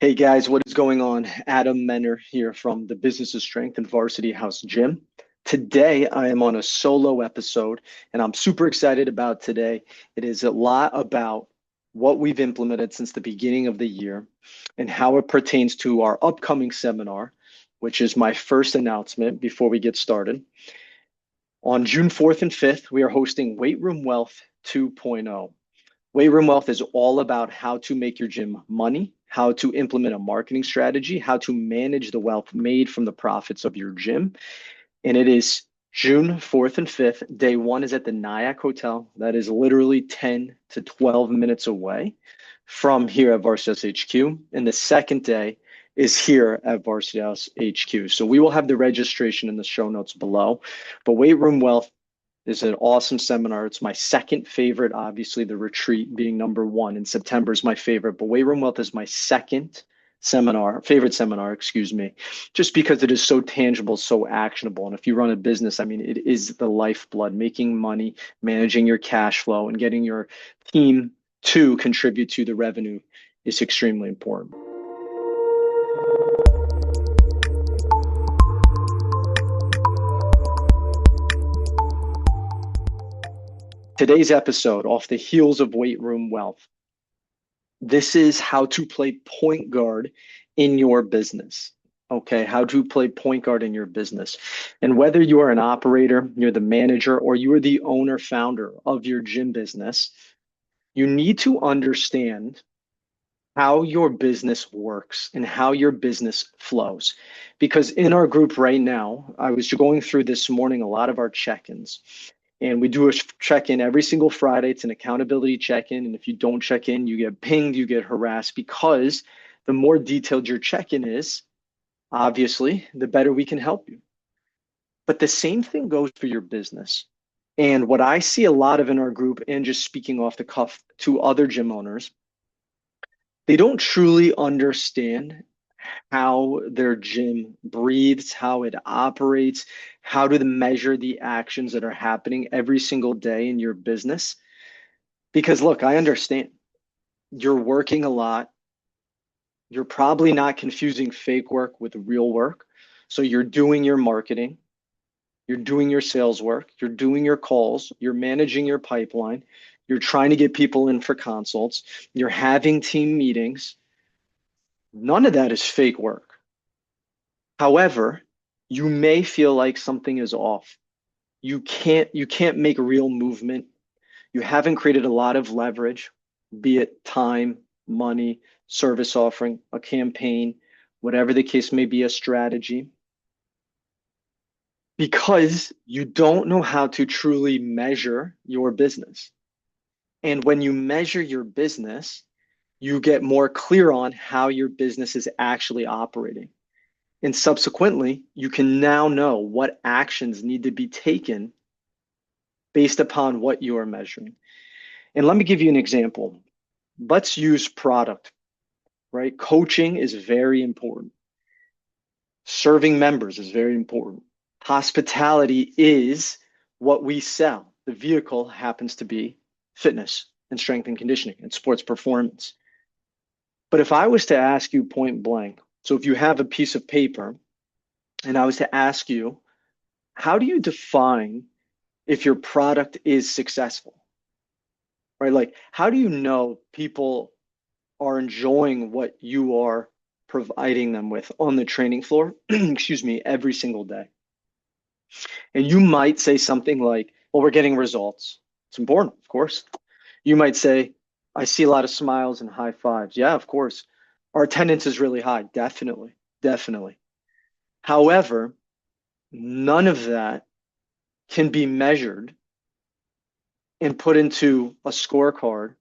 Hey guys, what is going on? Adam Menner here from the Business of Strength and Varsity House Gym. Today I am on a solo episode and I'm super excited about today. It is a lot about what we've implemented since the beginning of the year and how it pertains to our upcoming seminar, which is my first announcement before we get started. On June 4th and 5th, we are hosting Weight Room Wealth 2.0. Weight Room Wealth is all about how to make your gym money, how to implement a marketing strategy, how to manage the wealth made from the profits of your gym. And it is June 4th and 5th. Day one is at the Nyack Hotel. That is literally 10 to 12 minutes away from here at Varsity House HQ. And the second day is here at Varsity House HQ. So we will have the registration in the show notes below. But Weight Room Wealth is an awesome seminar. It's my second favorite. Obviously, the retreat being number one in September is my favorite, but Weight Room Wealth is my favorite seminar, excuse me, just because it is so tangible, so actionable. And if you run a business, I mean, it is the lifeblood, making money, managing your cash flow, and getting your team to contribute to the revenue is extremely important. Today's episode, off the heels of Weight Room Wealth, this is how to play point guard in your business. Okay, how to play point guard in your business. And whether you are an operator, you're the manager, or you are the owner, founder of your gym business, you need to understand how your business works and how your business flows. Because in our group right now, I was going through this morning a lot of our check-ins. And we do a check-in every single Friday. It's an accountability check-in. And if you don't check in, you get pinged, you get harassed, because the more detailed your check-in is, obviously, the better we can help you. But the same thing goes for your business. And what I see a lot of in our group, and just speaking off the cuff to other gym owners, they don't truly understand how their gym breathes, how it operates, how to measure the actions that are happening every single day in your business. Because look, I understand you're working a lot. You're probably not confusing fake work with real work. So you're doing your marketing, you're doing your sales work, you're doing your calls, you're managing your pipeline, you're trying to get people in for consults, you're having team meetings. None of that is fake work. However, you may feel like something is off. You can't make real movement. You haven't created a lot of leverage, be it time, money, service offering, a campaign, whatever the case may be, a strategy, because you don't know how to truly measure your business. And when you measure your business, you get more clear on how your business is actually operating. And subsequently, you can now know what actions need to be taken based upon what you are measuring. And let me give you an example. Let's use product, right? Coaching is very important. Serving members is very important. Hospitality is what we sell. The vehicle happens to be fitness and strength and conditioning and sports performance. But if I was to ask you point blank, so if you have a piece of paper and I was to ask you, how do you define if your product is successful? Right? Like, how do you know people are enjoying what you are providing them with on the training floor, excuse me, every single day? And you might say something like, well, we're getting results. It's important, of course. You might say, I see a lot of smiles and high fives. Yeah, of course. Our attendance is really high. Definitely, definitely. However, none of that can be measured and put into a scorecard.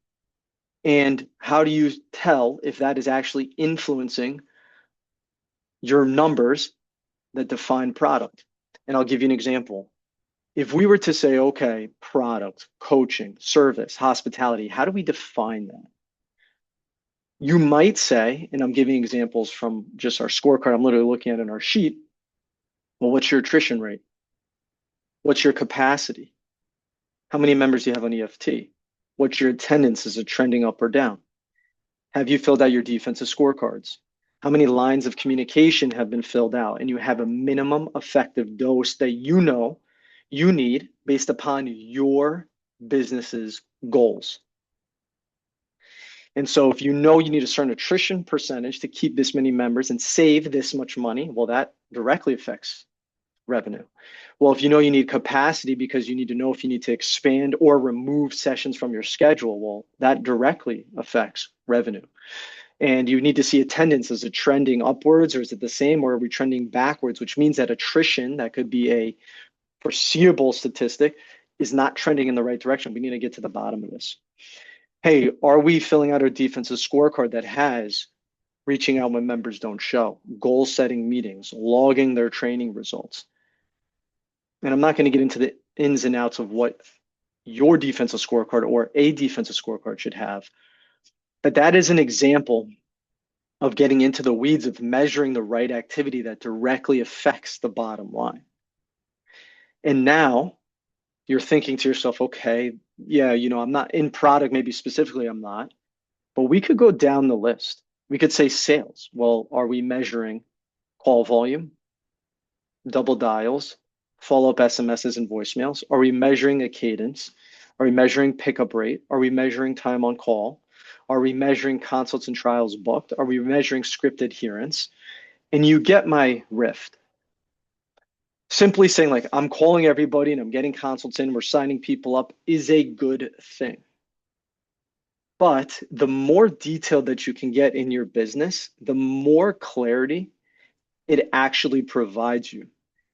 And how do you tell if that is actually influencing your numbers that define product? And I'll give you an example. If we were to say, okay, product, coaching, service, hospitality, how do we define that? You might say, and I'm giving examples from just our scorecard, I'm literally looking at it in our sheet. Well, what's your attrition rate? What's your capacity? How many members do you have on EFT? What's your attendance? Is it trending up or down? Have you filled out your defensive scorecards? How many lines of communication have been filled out? And you have a minimum effective dose that you need based upon your business's goals. And so if you know you need a certain attrition percentage to keep this many members and save this much money, well, that directly affects revenue. Well, if you know you need capacity because you need to know if you need to expand or remove sessions from your schedule, well, that directly affects revenue. And you need to see attendance. Is it trending upwards or is it the same, or are we trending backwards? Which means that attrition, that could be a foreseeable statistic, is not trending in the right direction. We need to get to the bottom of this. Hey, are we filling out our defensive scorecard that has reaching out when members don't show, goal setting meetings, logging their training results? And I'm not going to get into the ins and outs of what your defensive scorecard or a defensive scorecard should have, but that is an example of getting into the weeds of measuring the right activity that directly affects the bottom line. And now you're thinking to yourself, okay, yeah, I'm not in product, maybe specifically I'm not, but we could go down the list. We could say sales. Well, are we measuring call volume, double dials, follow-up SMSs and voicemails? Are we measuring a cadence? Are we measuring pickup rate? Are we measuring time on call? Are we measuring consults and trials booked? Are we measuring script adherence? And you get my rift. Simply saying like, I'm calling everybody and I'm getting consults in, we're signing people up is a good thing. But the more detail that you can get in your business, the more clarity it actually provides you.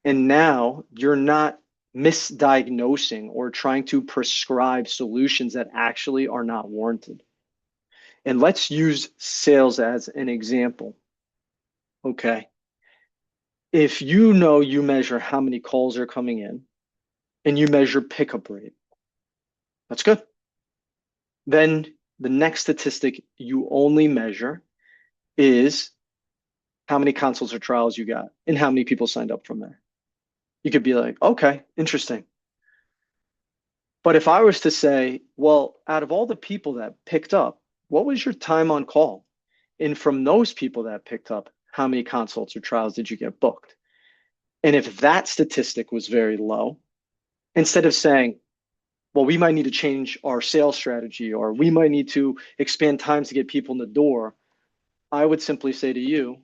And now you're not misdiagnosing or trying to prescribe solutions that actually are not warranted. And let's use sales as an example. Okay. If you know you measure how many calls are coming in and you measure pickup rate, that's good. Then the next statistic you only measure is how many consults or trials you got and how many people signed up from there. You could be like, okay, interesting. But if I was to say, well, out of all the people that picked up, what was your time on call? And from those people that picked up, how many consults or trials did you get booked? And if that statistic was very low, instead of saying, well, we might need to change our sales strategy or we might need to expand times to get people in the door, I would simply say to you,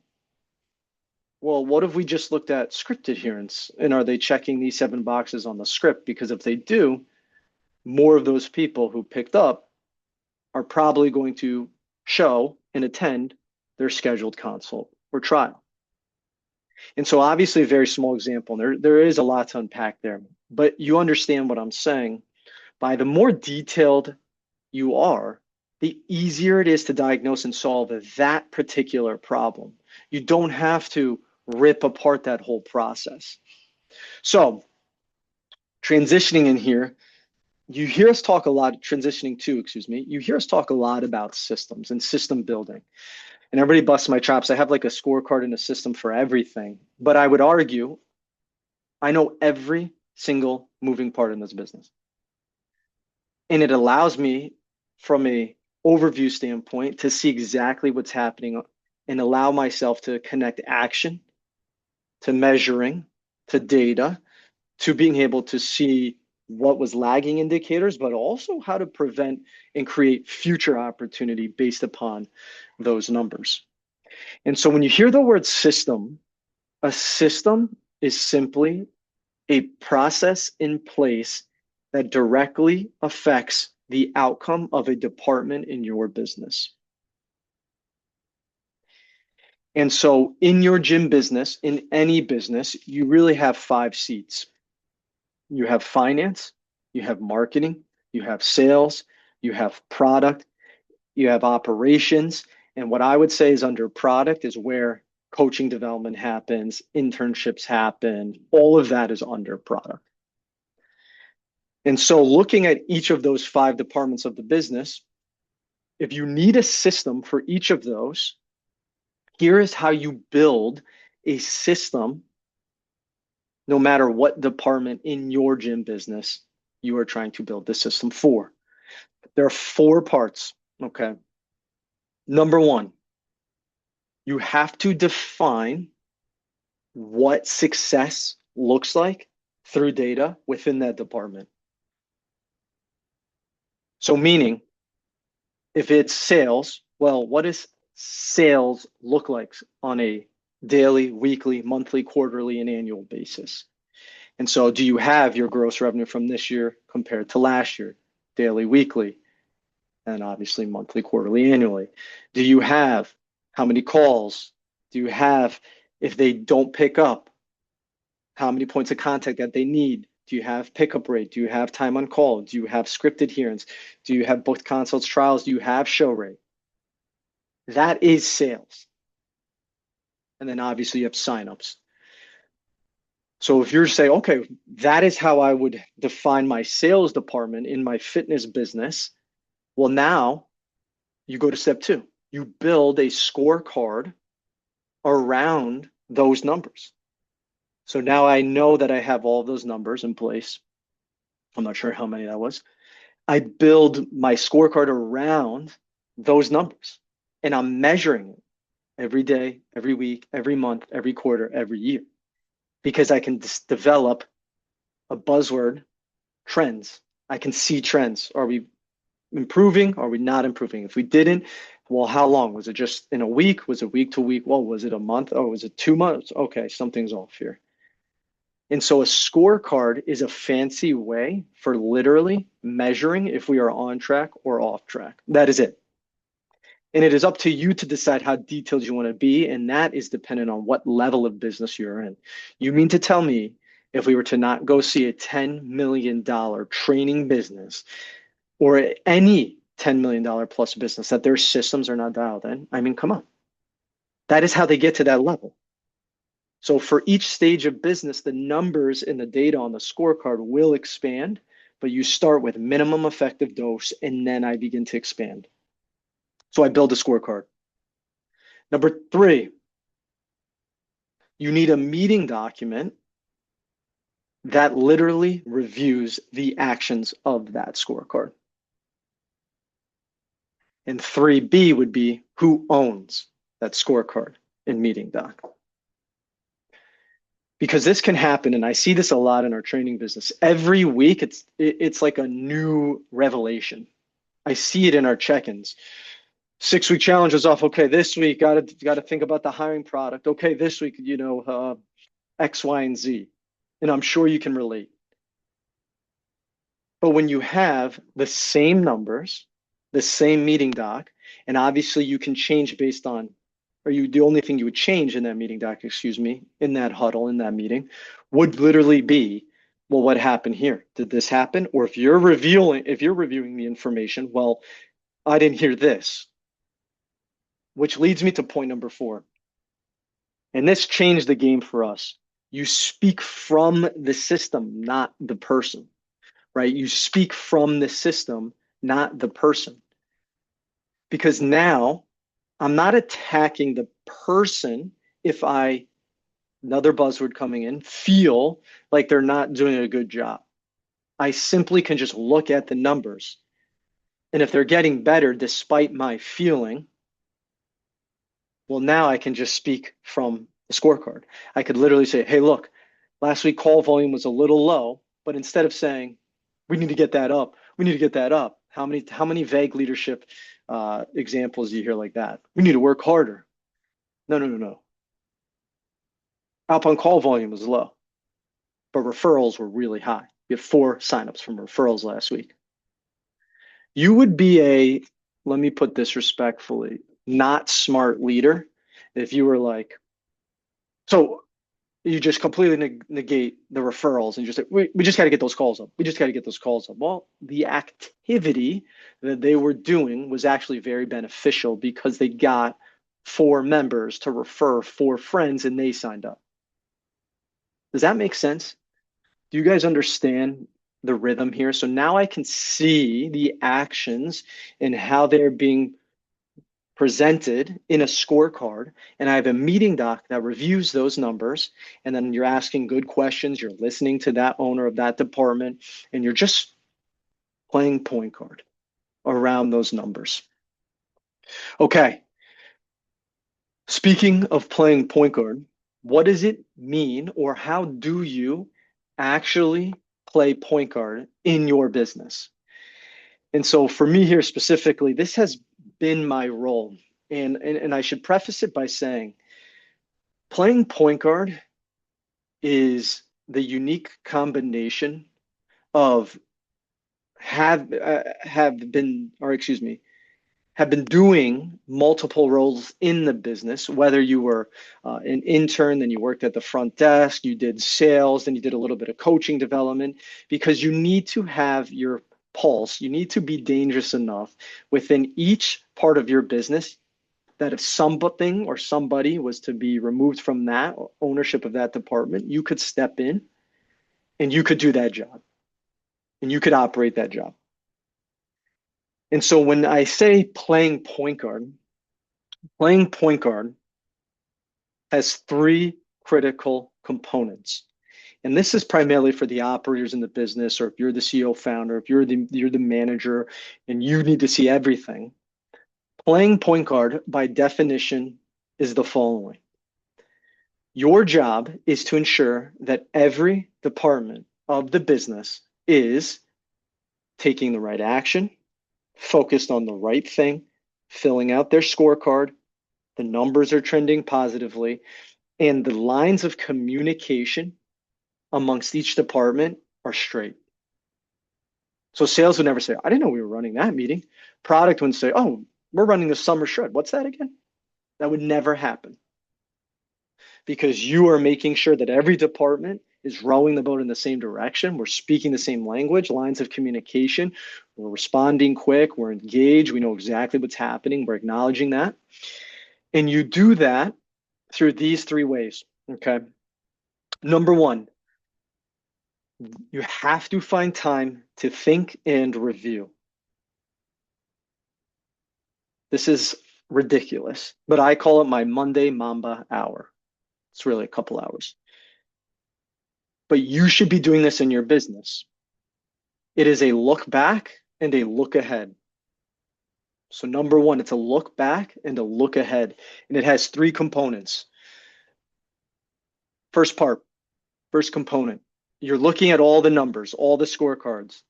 well, what if we just looked at script adherence? And are they checking these 7 boxes on the script? Because if they do, more of those people who picked up are probably going to show and attend their scheduled consult or trial. And so obviously a very small example, there is a lot to unpack there, but you understand what I'm saying. By the more detailed you are, the easier it is to diagnose and solve that particular problem. You don't have to rip apart that whole process. So transitioning in here, you hear us talk a lot, transitioning to, excuse me, you hear us talk a lot about systems and system building. And everybody busts my chops. I have like a scorecard and a system for everything. But I would argue I know every single moving part in this business. And it allows me from a overview standpoint to see exactly what's happening and allow myself to connect action to measuring to data to being able to see what was lagging indicators, but also how to prevent and create future opportunity based upon those numbers. And so when you hear the word system, a system is simply a process in place that directly affects the outcome of a department in your business. And so in your gym business, in any business, you really have 5 seats. You have finance, you have marketing, you have sales, you have product, you have operations. And what I would say is under product is where coaching development happens, internships happen, all of that is under product. And so looking at each of those 5 departments of the business, if you need a system for each of those, here is how you build a system no matter what department in your gym business you are trying to build the system for. There are 4 parts, okay? Number 1, You have to define what success looks like through data within that department. So, meaning, if it's sales, well, what does sales look like on a daily, weekly, monthly, quarterly, and annual basis? And so, do you have your gross revenue from this year compared to last year, daily, weekly, and obviously monthly, quarterly, annually? Do you have how many calls? Do you have, if they don't pick up, how many points of contact that they need? Do you have pickup rate? Do you have time on call? Do you have script adherence? Do you have booked consults, trials? Do you have show rate? That is sales. And then obviously you have signups. So if you're saying, okay, that is how I would define my sales department in my fitness business. Well, now you go to step two. You build a scorecard around those numbers. So now I know that I have all those numbers in place. I'm not sure how many that was. I build my scorecard around those numbers and I'm measuring it every day, every week, every month, every quarter, every year, because I can develop a buzzword trends. I can see trends. Are we improving? Are we not improving? If we didn't, well, how long? Was it just in a week? Was it week to week? Well, was it a month? Oh, was it 2 months? Okay, something's off here. And so a scorecard is a fancy way for literally measuring if we are on track or off track. That is it. And it is up to you to decide how detailed you want to be. And that is dependent on what level of business you're in. You mean to tell me if we were to not go see a $10 million training business or any $10 million plus business that their systems are not dialed in? I mean, come on. That is how they get to that level. So for each stage of business, the numbers in the data on the scorecard will expand, but you start with minimum effective dose, and then I begin to expand. So I build a scorecard. Number three, you need a meeting document that literally reviews the actions of that scorecard. And 3B would be who owns that scorecard in meeting doc. Because this can happen, and I see this a lot in our training business. Every week, it's like a new revelation. I see it in our check-ins. 6-week challenge is off. Okay, this week got to think about the hiring product. Okay, this week, X, Y, and Z, and I'm sure you can relate. But when you have the same numbers, the same meeting doc, and obviously you can change based on the only thing you would change in that meeting doc, excuse me, in that huddle, in that meeting, would literally be, well, what happened here? Did this happen? Or if you're reviewing the information, well, I didn't hear this. Which leads me to point number 4. And this changed the game for us. You speak from the system, not the person, right? You speak from the system, not the person. Because now I'm not attacking the person if another buzzword coming in, feel like they're not doing a good job. I simply can just look at the numbers. And if they're getting better despite my feeling, well, now I can just speak from the scorecard. I could literally say, hey, look, last week call volume was a little low, but instead of saying, we need to get that up, we need to get that up. How many vague leadership examples do you hear like that? We need to work harder. No. Outbound call volume was low, but referrals were really high. We had 4 signups from referrals last week. You would be let me put this respectfully, not smart leader if you were like, so you just completely negate the referrals and just say, we just got to get those calls up. We just got to get those calls up. Well, the activity that they were doing was actually very beneficial because they got 4 members to refer 4 friends and they signed up. Does that make sense? Do you guys understand the rhythm here? So now I can see the actions and how they're being presented in a scorecard, and I have a meeting doc that reviews those numbers, and then you're asking good questions, you're listening to that owner of that department, and you're just playing point card around those numbers. Okay. Speaking of playing point guard, what does it mean or how do you actually play point guard in your business? And so for me here specifically, this has been my role. And I should preface it by saying playing point guard is the unique combination of have been, or excuse me, have been doing multiple roles in the business, whether you were an intern, then you worked at the front desk, you did sales, then you did a little bit of coaching development, because you need to have your pulse. You need to be dangerous enough within each part of your business that if something or somebody was to be removed from that ownership of that department, you could step in and you could do that job and you could operate that job. And so when I say playing point guard has three critical components. And this is primarily for the operators in the business, or if you're the CEO founder, if you're the manager and you need to see everything. Playing point guard by definition is the following. Your job is to ensure that every department of the business is taking the right action, focused on the right thing, filling out their scorecard, the numbers are trending positively, and the lines of communication amongst each department are straight. So sales would never say, I didn't know we were running that meeting. Product wouldn't say, oh, we're running the summer shred. What's that again? That would never happen because you are making sure that every department is rowing the boat in the same direction. We're speaking the same language, lines of communication. We're responding quick. We're engaged. We know exactly what's happening. We're acknowledging that. And you do that through these three ways. Okay. Number one, you have to find time to think and review. This is ridiculous, but I call it my Monday Mamba hour. It's really a couple hours. But you should be doing this in your business. It is a look back and a look ahead. So, number one, it's a look back and a look ahead. And it has three components. First part, first component, you're looking at all the numbers, all the scorecards.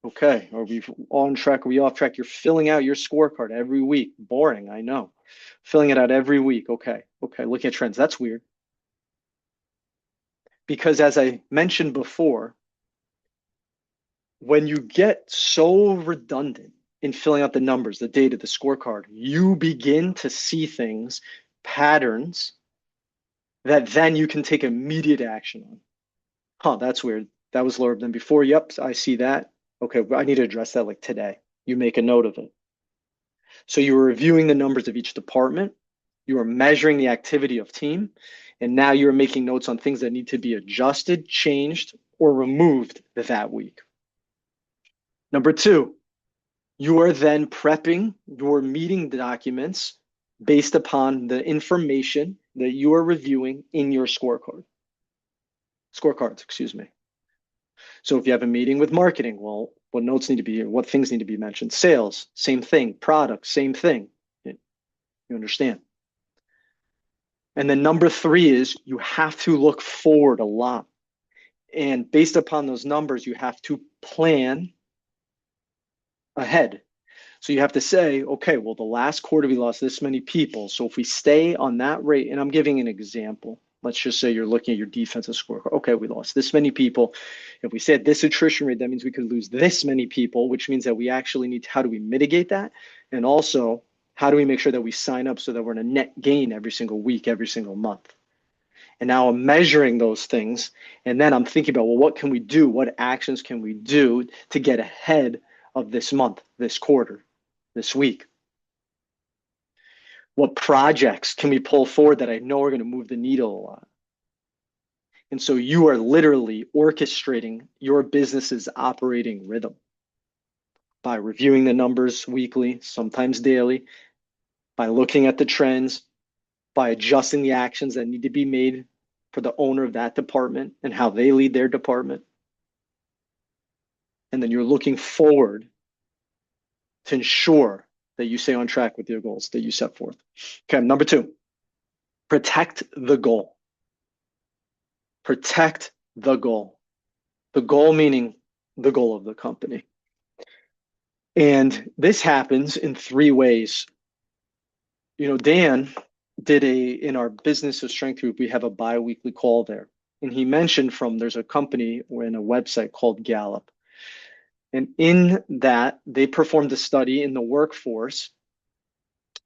Okay, are we on track? Are we off track? You're filling out your scorecard every week. Boring, I know. Filling it out every week. Okay, looking at trends. That's weird. Because as I mentioned before, when you get so redundant in filling out the numbers, the data, the scorecard, you begin to see things, patterns that then you can take immediate action on. Huh, that's weird. That was lower than before. Yep, I see that. Okay, I need to address that like today. You make a note of it. So you are reviewing the numbers of each department. You are measuring the activity of team. And now you're making notes on things that need to be adjusted, changed, or removed that week. Number two, you are then prepping your meeting documents based upon the information that you are reviewing in your scorecards, excuse me. So if you have a meeting with marketing, well, what notes need to be here? What things need to be mentioned? Sales, same thing. Product, same thing. You understand? And then number three is you have to look forward a lot. And based upon those numbers, you have to plan ahead. So you have to say, okay, well, the last quarter we lost this many people. So if we stay on that rate, and I'm giving an example, let's just say you're looking at your defensive score. Okay, we lost this many people. If we stay at this attrition rate, that means we could lose this many people, which means that we actually need to, how do we mitigate that? And also, how do we make sure that we sign up so that we're in a net gain every single week, every single month? And now I'm measuring those things. And then I'm thinking about, well, what can we do? What actions can we do to get ahead of this month, this quarter, this week? What projects can we pull forward that I know are going to move the needle a lot? And so you are literally orchestrating your business's operating rhythm by reviewing the numbers weekly, sometimes daily, by looking at the trends, by adjusting the actions that need to be made for the owner of that department and how they lead their department. And then you're looking forward to ensure that you stay on track with your goals that you set forth. Okay, number two, protect the goal. Protect the goal. The goal meaning the goal of the company. And this happens in three ways. Dan did in our business of strength group, we have a bi-weekly call there. And he mentioned there's a company and a website called Gallup. And in that, they performed a study in the workforce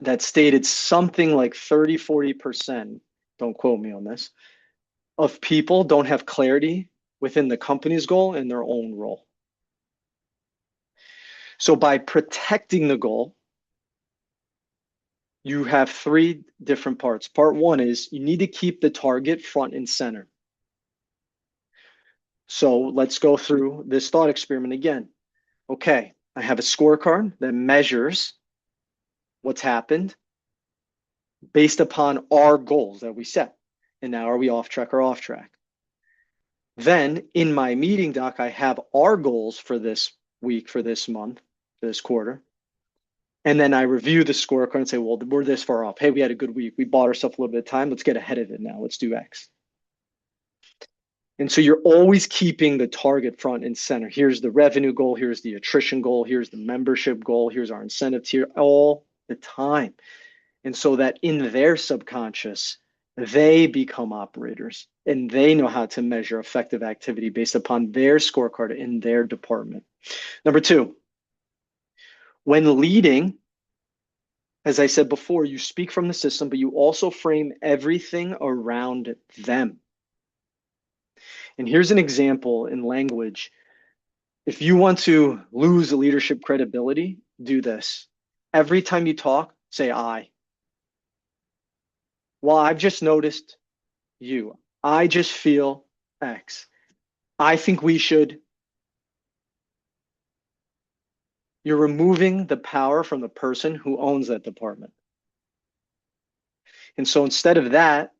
that stated something like 30, 40%, don't quote me on this, of people don't have clarity within the company's goal and their own role. So by protecting the goal, you have three different parts. Part one is you need to keep the target front and center. So let's go through this thought experiment again. Okay, I have a scorecard that measures what's happened based upon our goals that we set. And now are we off track or off track? Then in my meeting doc, I have our goals for this week, for this month, for this quarter. And then I review the scorecard and say, well, we're this far off. Hey, we had a good week. We bought ourselves a little bit of time. Let's get ahead of it now. Let's do X. And so you're always keeping the target front and center. Here's the revenue goal. Here's the attrition goal. Here's the membership goal. Here's our incentive tier all the time. And so that in their subconscious, they become operators and they know how to measure effective activity based upon their scorecard in their department. Number two, when leading, as I said before, you speak from the system, but you also frame everything around them. And here's an example in language. If you want to lose leadership credibility, do this. Every time you talk, say I. Well, I've just noticed you. I just feel X. I think we should. You're removing the power from the person who owns that department. And so instead of that,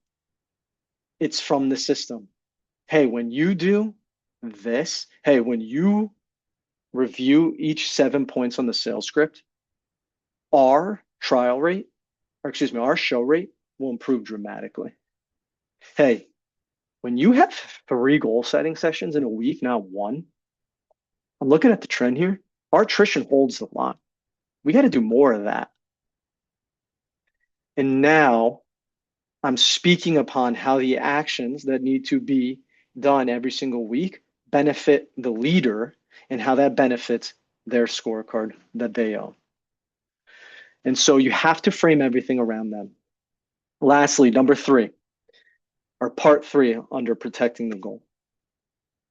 it's from the system. Hey, when you do this, hey, when you review each 7 points on the sales script, our show rate will improve dramatically. Hey, when you have 3 goal setting sessions in a week, not one, I'm looking at the trend here. Our attrition holds the line. We got to do more of that. And now I'm speaking upon how the actions that need to be done every single week benefit the leader and how that benefits their scorecard that they own. And so you have to frame everything around them. Lastly, number 3, or part 3 under protecting the goal.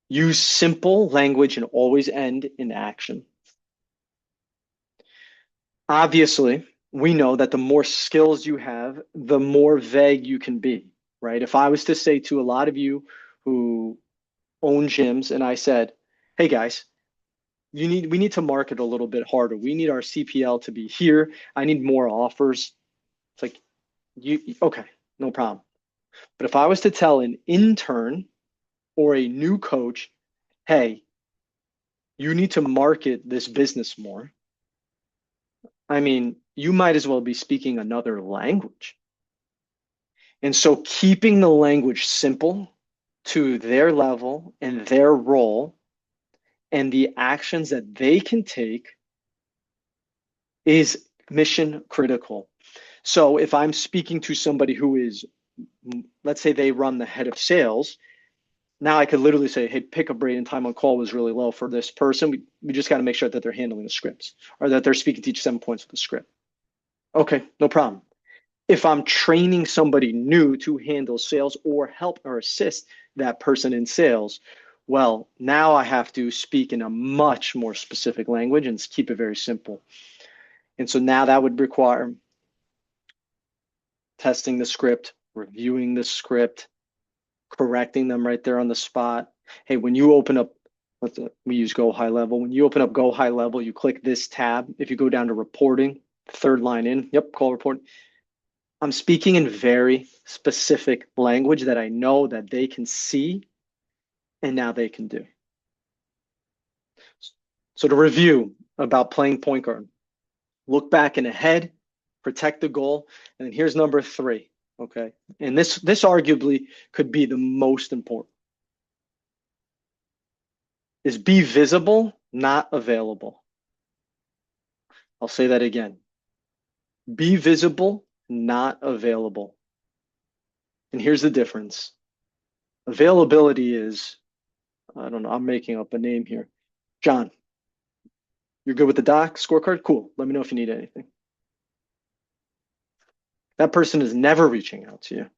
Use simple language and always end in action. Obviously, we know that the more skills you have, the more vague you can be, right? If I was to say to a lot of you who own gyms and I said, hey guys, we need to market a little bit harder. We need our CPL to be here. I need more offers. It's like, okay, no problem. But if I was to tell an intern or a new coach, hey, you need to market this business more, I mean, you might as well be speaking another language. And so keeping the language simple to their level and their role and the actions that they can take is mission critical. So if I'm speaking to somebody who is, let's say they run the head of sales, now I could literally say, hey, pickup rate and time on call was really low for this person. We just got to make sure that they're handling the scripts or that they're speaking to each 7 points of the script. Okay, no problem. If I'm training somebody new to handle sales or help or assist that person in sales, well, now I have to speak in a much more specific language and keep it very simple. And so now that would require testing the script, reviewing the script, correcting them right there on the spot. Hey, when you open up, we use Go High Level. When you open up Go High Level, you click this tab. If you go down to reporting, third line in, call report. I'm speaking in very specific language that I know that they can see and now they can do. So to review about playing point guard, Look back and ahead, protect the goal. And then here's number three. Okay. And this arguably could be the most important is be visible, not available. I'll say that again. Be visible, not available. And here's the difference. Availability is, I don't know, I'm making up a name here. John, you're good with the doc scorecard? Cool. Let me know if you need anything. That person is never reaching out to you.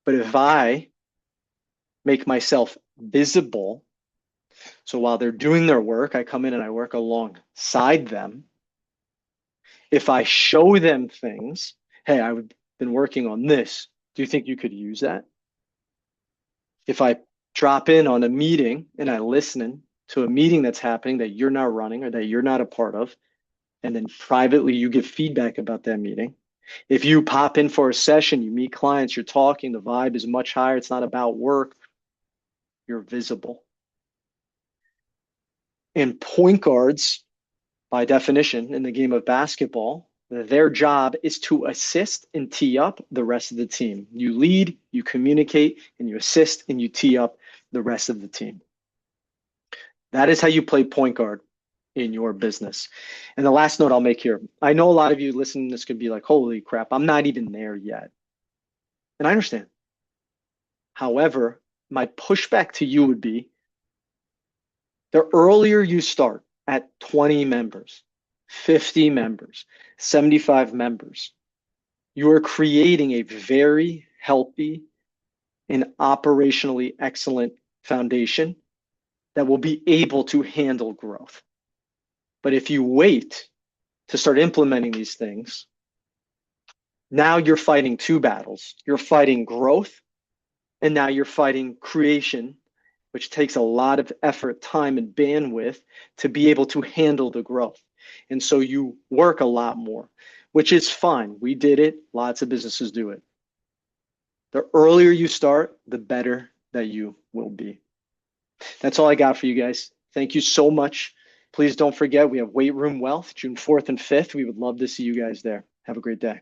But if I make myself visible, so while they're doing their work, I come in and I work alongside them. If I show them things, hey, I've been working on this. Do you think you could use that? If I drop in on a meeting and I listen to a meeting that's happening that you're not running or that you're not a part of, and then privately you give feedback about that meeting. If you pop in for a session, you meet clients, you're talking, the vibe is much higher. It's not about work. You're visible. And point guards, by definition, in the game of basketball, their job is to assist and tee up the rest of the team. You lead, you communicate, and you assist and you tee up the rest of the team. That is how you play point guard in your business. And the last note I'll make here, I know a lot of you listening to this could be like, holy crap, I'm not even there yet. And I understand. However, my pushback to you would be the earlier you start at 20 members, 50 members, 75 members, you are creating a very healthy and operationally excellent foundation that will be able to handle growth. But if you wait to start implementing these things, now you're fighting two battles. You're fighting growth, and now you're fighting creation, which takes a lot of effort, time, and bandwidth to be able to handle the growth. And so you work a lot more, which is fine. We did it. Lots of businesses do it. The earlier you start, the better that you will be. That's all I got for you guys. Thank you so much. Please don't forget, we have Weight Room Wealth, June 4th and 5th. We would love to see you guys there. Have a great day.